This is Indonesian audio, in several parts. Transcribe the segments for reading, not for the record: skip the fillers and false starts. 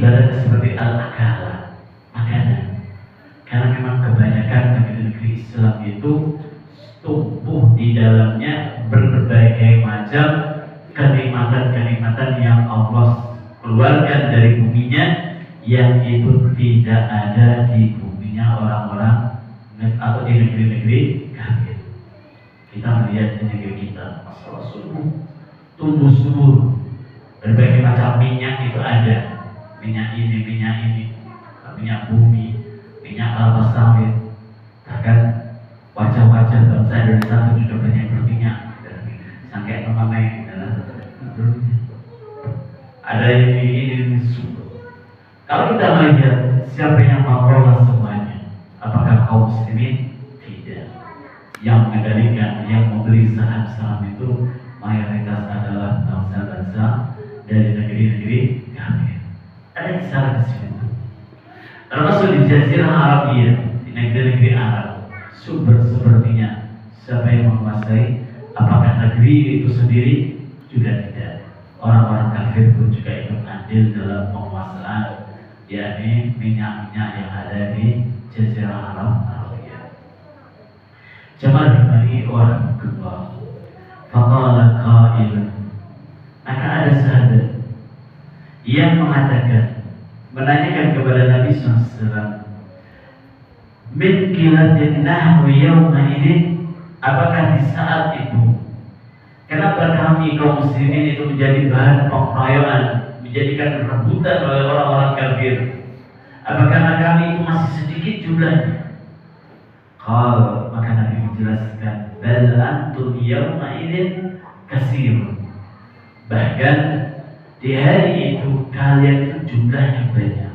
ibarat seperti al-akala, makanan. Karena memang kebanyakan negeri-negeri Islam itu tumbuh di dalamnya berbagai macam kenikmatan-kenikmatan yang Allah keluarkan dari buminya, yang itu tidak ada di buminya orang-orang atau di negeri-negeri kafir. Kita melihat di negeri kita, masalah subuh, tumbuh subur, berbagai macam minyak itu ada, minyak ini, minyak bumi, minyak kelapa sawit, bahkan wajah-wajah bangsa Indonesia itu sudah banyak berminyak, sampai kemana ada ini subur. Kalau kita melihat siapa yang mengelola semuanya, apakah kaum muslimin? Tidak. Yang mengendalikan, yang membeli saham-saham itu mayoritas adalah bangsa-bangsa dari negeri-negeri kafir. Ada yang salah di situ. Termasuk di Jazirah Arabia, di negeri-negeri Arab, sumber sepertinya siapa yang menguasai? Apakah negeri itu sendiri? Juga tidak. Orang-orang kafir pun juga ikut andil dalam penguasaan, yakni minyak-minyak yang ada di Jazirah Arabia. Jemaah dimani orang kedua, faqala qailun, maka ada sahabat yang mengatakan, menanyakan kepada Nabi SAW, min qilatin nahnu yawma idin, apakah di saat itu kenapa kami kaum muslimin itu menjadi bahan pengeroyokan, menjadikan rebutan oleh orang-orang kafir? Apa karena kami itu masih sedikit jumlahnya? Maka Nabi menjelaskan, bal antum yawma idzin katsir. Bahkan di hari itu kalian itu jumlahnya banyak.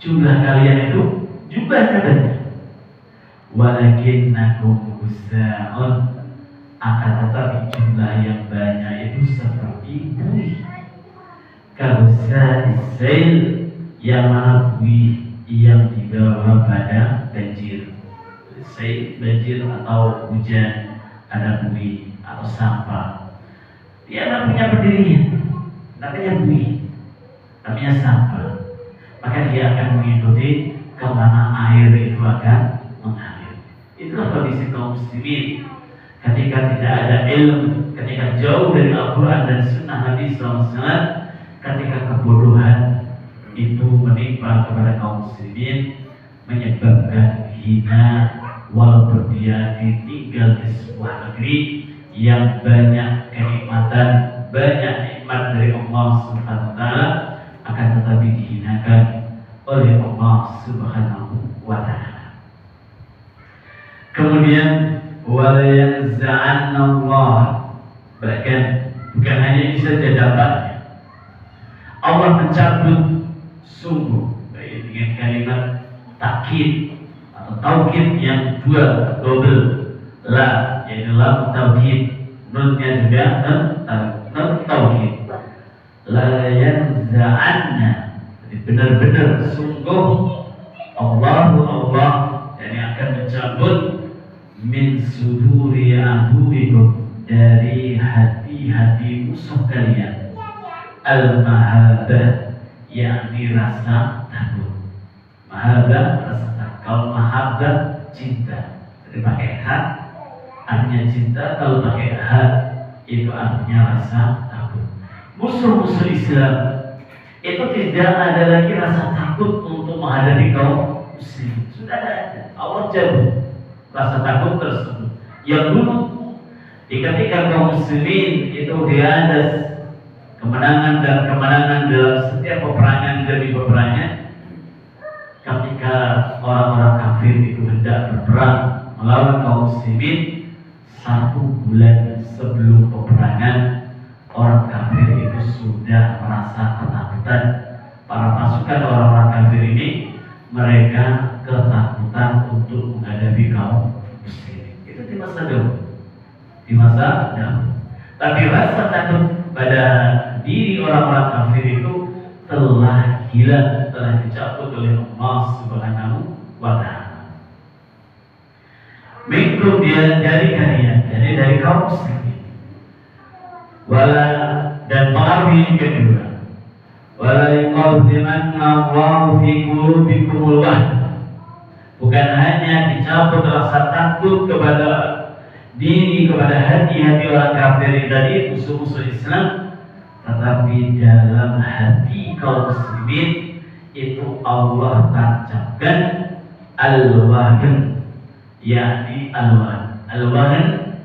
Jumlah kalian itu jumlahnya banyak. Walakinnakum gusa'un, akan tetapi jumlah yang banyak itu seperti buih. Kabusa isail, yang mana buih yang dibawa pada banjir. Isail banjir atau hujan, ada buih atau sampah. Dia tidak punya pendirian, namanya buih, namanya sampah. Maka dia akan mengikuti kemana air itu akan mengalir. Itulah kondisi kaum muslimin ketika tidak ada ilmu, ketika jauh dari Al-Quran dan Sunnah Nabi SAW, ketika kebodohan itu menimpa kepada kaum muslimin, menyebabkan hina, walaupun dia ditinggal di sebuah negeri yang banyak kenikmatan, banyak nikmat dari Allah Subhanahu wa Ta'ala, akan tetapi dihinakan oleh Allah Subhanahu wa Ta'ala. Kemudian wala yanza'anna Allah, bahkan bukan hanya ini saja dampaknya, Allah mencabut sungguh dengan kalimat takkid atau taukid yang double, la, yaitu lam taukid, nunnya juga nun taukid. La yanza'anna, benar-benar sungguh Allah yang akan mencabut min suduri aduwikum, dari hati-hati musuh kalian, al-mahabbah, yakni rasa takut. Mahabbah rasa takut. Kalau mahabbah cinta, jadi pakai hak artinya cinta, kalau pakai hak itu artinya rasa takut. Musuh-musuh Islam itu tidak ada lagi rasa takut untuk menghadapi kaum muslim. Sudah ada, Allah jauh rasa takut tersebut. Yang dulu ketika kaum muslimin itu di atas kemenangan dan kemenangan dalam setiap peperangan demi peperangan, ketika orang-orang kafir itu hendak berperang melawan kaum muslimin, 1 bulan sebelum peperangan, orang kafir itu sudah merasa ketakutan. Para pasukan orang-orang kafir ini, mereka ketakutan untuk menghadapi kaum muslimin. Itu di masa dahulu, di masa dahulu. Tapi rasa takut pada diri orang-orang kafir itu telah hilang, telah dicabut oleh Allah Subhanahu wa Ta'ala. Minkum, dia dari kalian, dari kaum muslimin. Wala, dan pengaruh yang kedua, wala liyuqaddimanallahu fi qulubikumul wahn. Bukan hanya dicabut rasa takut kepada diri, kepada hati-hati orang kafir tadi, musuh-musuh Islam, tetapi dalam hati kaum muslimin itu Allah tancapkan al-wahn, yakni al-wahn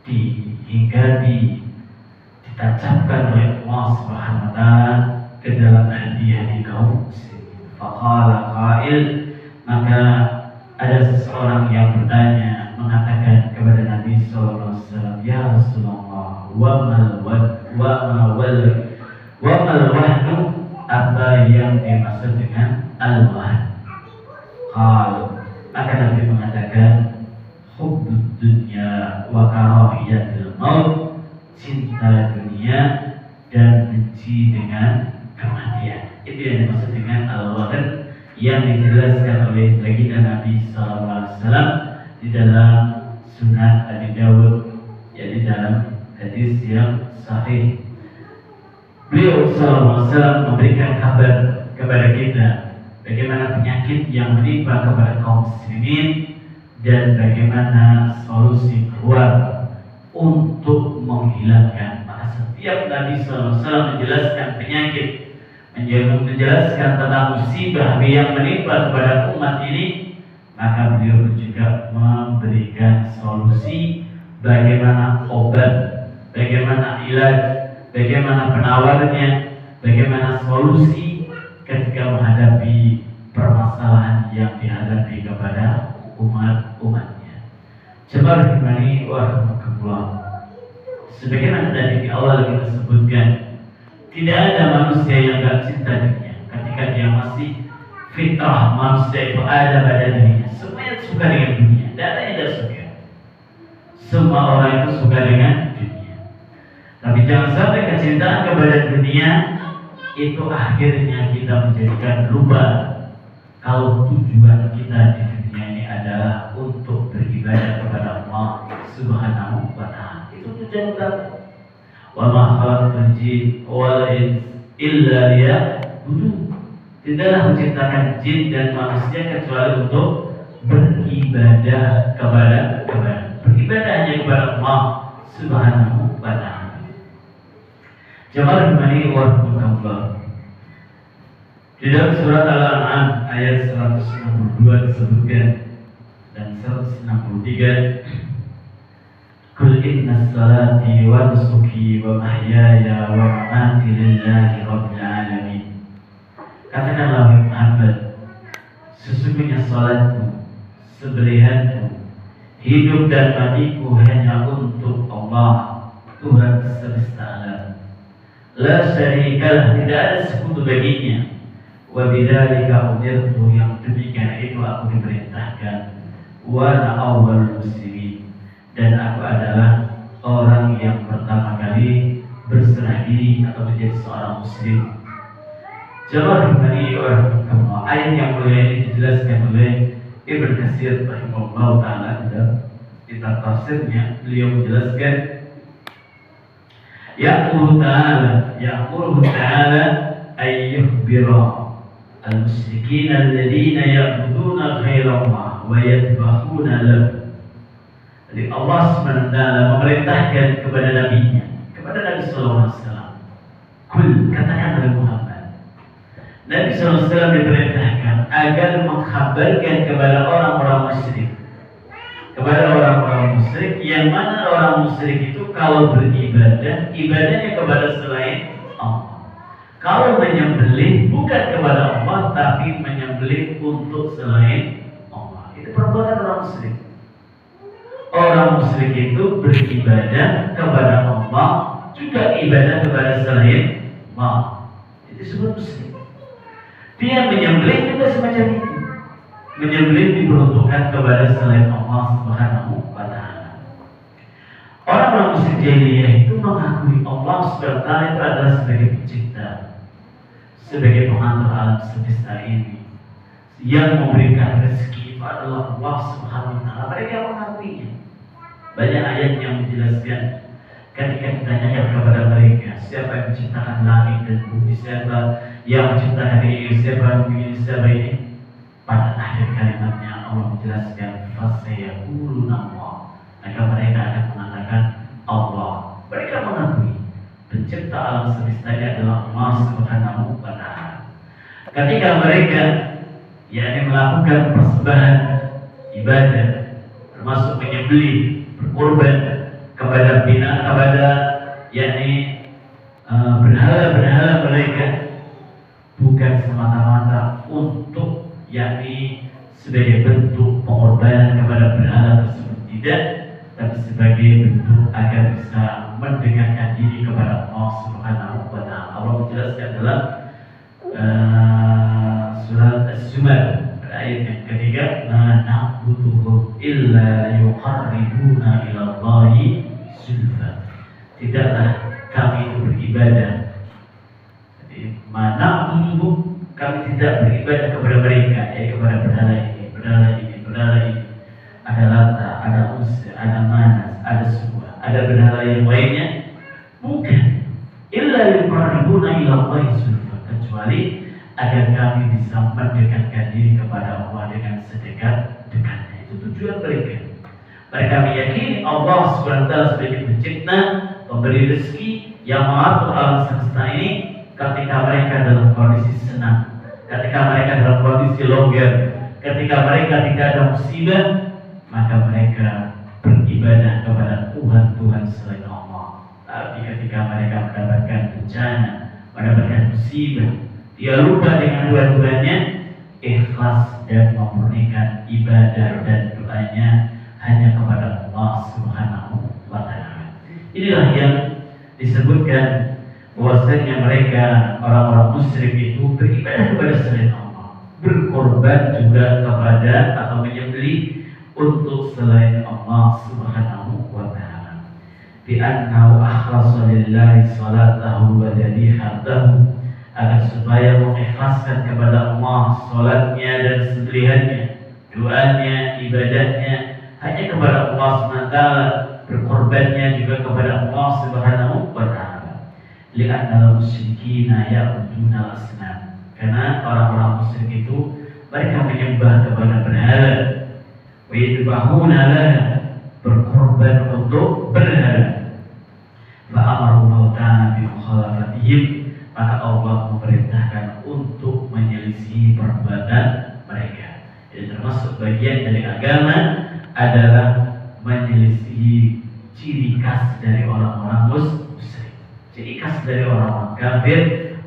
hingga ditancapkan oleh Allah Subhanahu wa taala ke dalam hati-hati kaum muslimin. Faqala qail, maka ada seseorang yang bertanya, mengatakan kepada Nabi sallallahu alaihi wasallam, ya Rasulullah, wa mal wahnu, apa yang dimaksud dengan al-wahn? Maka Nabi mengatakan, hubbud dunya wa karahiyatul maut, cinta dunia dan benci dengan kematian. Itu yang dimaksud dengan al-wahn, yang dijelaskan oleh baginda Nabi SAW di dalam Sunan Abi Dawud, yaitu dalam hadis yang sahih. Beliau SAW memberikan kabar kepada kita bagaimana penyakit yang menimpa kepada kaum muslimin dan bagaimana solusi keluar untuk menghilangkan. Maka setiap Nabi SAW menjelaskan penyakit, menjelaskan tentang musibah yang menimpa kepada umat ini, maka beliau juga memberikan solusi bagaimana obat, bagaimana ilaj, bagaimana penawarnya, bagaimana solusi ketika menghadapi permasalahan yang dihadapi kepada umatnya. Jemaah rahimani wa rahimakumullah. Sebagaimana tadi di awal kita sebutkan, tidak ada manusia yang gak cinta dunia ketika dia masih fitrah manusia itu ada pada dirinya. Semuanya suka dengan dunia, tidak ada yang tidak suka. Semua orang itu suka dengan dunia. Tapi jangan sampai kecintaan kepada dunia itu akhirnya kita menjadikan lupa kalau tujuan kita di dunia ini adalah untuk beribadah kepada Allah Subhanahu wa taala. Itu tujuan utama. Wa ma khalaqtul jinna wal insa illa liya'budun. Tidaklah menciptakan jin dan manusia kecuali untuk beribadah kepada beribadah hanya kepada Allah Subhanahu wa taala. Jemaah rahimani wa rahimakumullah. Di dalam surat Al-An'am ayat 162 disebutkan dan 163, Qul inna salati wa nusuki wa mahyaya wa mamati lillahi rabbil alamin. Katakanlah wahai Muhammad, sesungguhnya salatku, sembelihanku, hidup dan matiku hanya untuk Allah, Tuhan semesta alam. La syarikalah, tidak ada sekutu baginya. Wa bidzalika umirtu, yang demikian itu aku diperintahkan. Wa ana awwalul muslimin, dan aku adalah orang yang pertama kali berserah diri atau menjadi seorang muslim. Jemaah rahimani wa rahimakumullah. Ayat yang mulia ini dijelaskan oleh Ibnu Katsir rahimahullah taala dalam kitab tafsirnya. Beliau menjelaskan ya'muru ta'ala ay yukhbira al-musyrikin alladhina ya'buduna ghairallah wa yadhbahuna lahu. Jadi Allah SWT memerintahkan kepada nabinya, kepada Nabi SAW, Kul, katakan oleh Muhammad, Nabi SAW diperintahkan agar mengkhabarkan kepada orang-orang musyrik, yang mana orang musyrik itu kalau beribadah, ibadahnya kepada selain Allah. Kalau menyembelih bukan kepada Allah, tapi menyembelih untuk selain Allah. Itu perbuatan orang musyrik. Orang musyrik itu beribadah kepada Allah, juga ibadah kepada selain Allah. Itu disebut musyrik. Dia menyembelih juga semacam itu. Menyembelih diperuntukkan kepada selain Allah Subhanahu wa taala. Orang-orang musyrik jahiliyah itu mengakui Allah Subhanahu wa taala itu adalah sebagai pencipta, sebagai pengatur alam semesta ini. Yang memberikan rezeki adalah Allah Subhanahu wa taala. Mereka mengakuinya. Banyak ayat yang menjelaskan ketika ditanyakan kepada mereka, siapa yang menciptakan langit dan bumi, siapa yang menciptakan ini, siapa yang begini, siapa ini, pada akhir kalimatnya Allah menjelaskan fasayaquluna Allah, maka mereka akan mengatakan Allah. Mereka mengakui pencipta alam semesta ini adalah Allah Subhanahu wa Ta'ala. Ketika mereka melakukan persembahan ibadah, termasuk menyembelih, berkorban kepada berhala-berhala mereka, bukan semata-mata untuk sebagai bentuk pengorbanan kepada berhala tersebut, tidak, tapi sebagai bentuk agar bisa mendekatkan diri kepada Allah Subhanahu wa Ta'ala. Allah menjelaskan dalam surat Az-Zumar pada ayat yang ketiga, "Ma na'buduhum illa yuqarribuna ila Allahi zulfa." Tidaklah kami itu beribadah. Jadi, ma na'buduhum, kami tidak beribadah kepada mereka, kepada berhala ini, berhala ini, berhala ini. Ada Lata, ada Uzza, ada Manas, ada Suwa, ada berhala yang lainnya. Bukan illa yuqarribuna ila Allahi zulfa, kecuali agar kami bisa mendekatkan diri kepada Allah dengan sedekat-dekatnya. Itu tujuan mereka. Mereka meyakini Allah SWT sebagai pencipta, pemberi rezeki, yang mengatur alam semesta ini. Ketika mereka dalam kondisi senang, ketika mereka dalam kondisi longgar, ketika mereka tidak ada musibah, maka mereka beribadah kepada Tuhan-Tuhan selain Allah. Tapi ketika mereka mendapatkan bencana, mendapatkan musibah, dia lupa dengan dua-duanya, ikhlas dan memurnikan ibadah dan doanya hanya kepada Allah Subhanahu wa Ta'ala. Inilah yang disebutkan bahwasanya mereka orang-orang musyrik itu beribadah kepada selain Allah, berkorban juga kepada atau menyembelih untuk selain Allah Subhanahu wa Ta'ala. Bi annahu akhlasa lillahi salatahu wa dhabihatahu, agar supaya mengikhlaskan kepada Allah salatnya dan sembelihannya, doanya, ibadahnya hanya kepada Allah SWT, berkorbannya juga kepada Allah Subhanahu wa Ta'ala. Li'annal musyrikina ya'buduna al-asnam, karena orang-orang musyrik itu mereka menyembah kepada berhala, wa yadbahuna laha, berkorban untuk berhala. Fa amaru ta'ala bi mukhalafatihim, maka Allah memerintahkan untuk menyelisihi perbuatan mereka. Jadi termasuk bagian dari agama adalah menyelisihi ciri khas dari orang-orang musyrik. Ciri khas dari orang-orang kafir,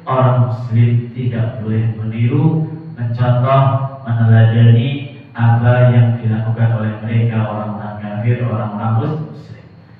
orang muslim tidak boleh meniru, mencontoh, meneladani apa yang dilakukan oleh mereka orang-orang kafir, orang-orang musyrik.